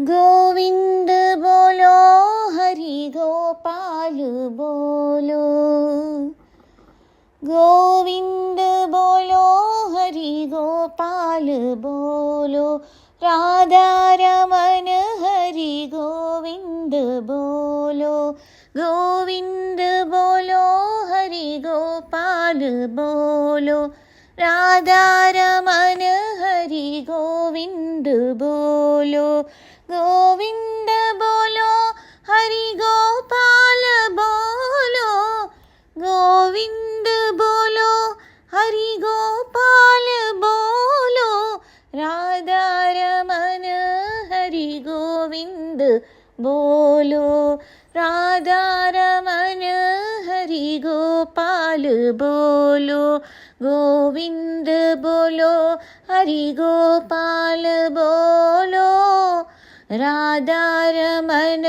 गोविंद बोलो हरि गोपाल बोलो, गोविंद बोलो हरि गोपाल बोलो, राधा रमन हरि गोविंद बोलो, गोविंद बोलो हरि गोपाल बोलो, राधा रमन हरि गोविंद बोलो, गोविंद बोलो हरि गोपाल बोलो, गोविंद बोलो हरि गोपाल बोलो, राधा रमन हरि गोविंद बोलो, राधा रमन हरि गोपाल बोलो, गोविंद बोलो हरि गोपाल बोलो, राधा रमन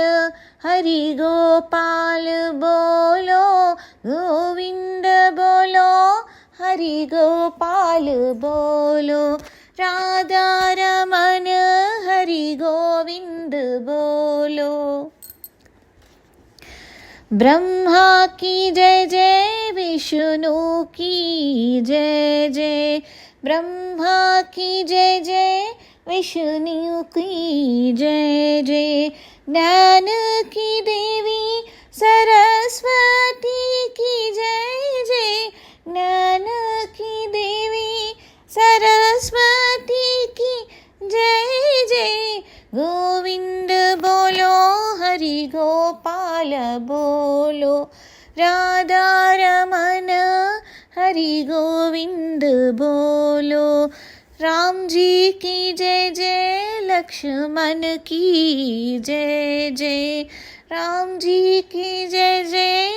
हरि गोपाल बोलो, गोविंद बोलो हरि गोपाल बोलो, राधा रमन हरि गोविंद बोलो। ब्रह्मा की जय जय, विष्णु की जय जय, ब्रह्मा की जय जय, विष्णु की जय जय, ज्ञान की देवी सरस्वती की जय जय, ज्ञान की देवी सरस्वती की जय जय, गोविंद बोलो हरि गोपाल बोलो, राधा रमन हरि गोविंद बोलो, राम जी की जय जय, लक्ष्मण की जय जय, राम जी की जय जय,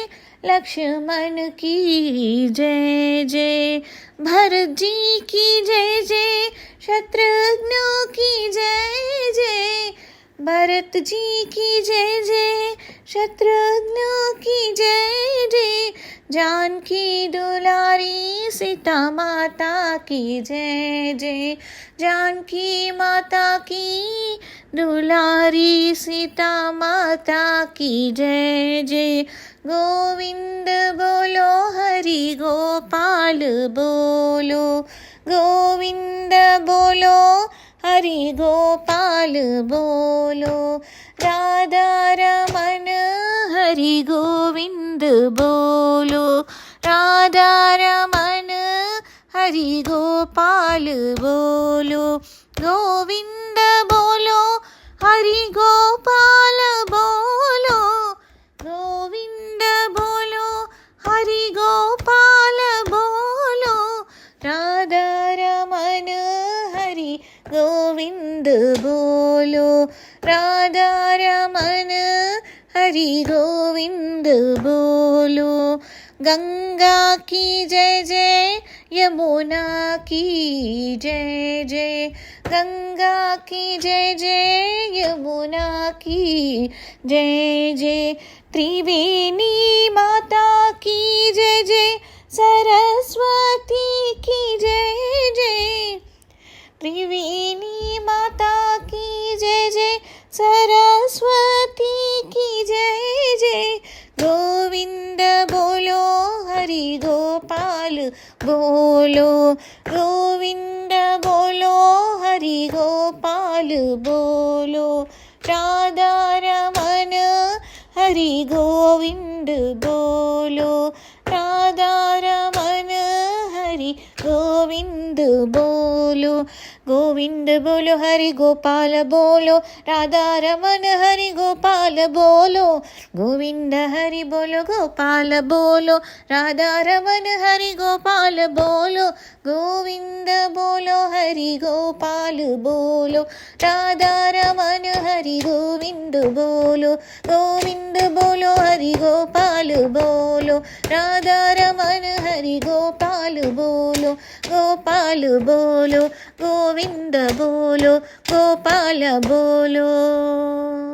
लक्ष्मण की जय जय, भरत जी की जय जय, शत्रुघ्न की जय जय, भरत जी की जय जय, शत्रुघ्न की जय जय, जानकी दुलारी सीता माता की जय जय, जानकी माता की दुलारी सीता माता की जय जय, गोविंद बोलो हरि गोपाल बोलो, गोविंद बोलो हरि गोपाल बोलो, राधा रमन हरि गोविंद बोलो, राधा रमन हरि गोपाल बोलो, गोविंद बोलो हरि गोपाल बोलो, गोविंद बोलो हरि गोपाल बोलो, राधा रमन हरि गोविंद बोलो, राधा रमन हरि गोविंद बोलो, गंगा की जय जय, यमुना की जय जय, गंगा की जय जय, यमुना की जय जय, त्रिवेणी माता की जय जय, सरस्वती की जय जय, त्रिवेणी माता की जय जय, सरस्वती की जय जय, गोविंद बोलो हरि गोपाल बोलो, गोविंद बोलो हरि गोपाल बोलो, राधा रमन हरि गोविंद बोलो, राधा रमन हरि गोविंद बोलो, गोविंद बोलो हरि गोपाल बोलो, राधा रमन हरि गोपाल बोलो, गोविंद हरि बोलो गोपाल बोलो, राधा रमन हरि गोपाल बोलो, गोविंद बोलो हरि गोपाल बोलो, राधा रमन हरि गोविंद बोलो, गोविंद बोलो हरि गोपाल बोलो, राधा रमन हरि गोपाल बोलो, गोपाल बोलो, गोविंद बोलो, गोपाल बोलो।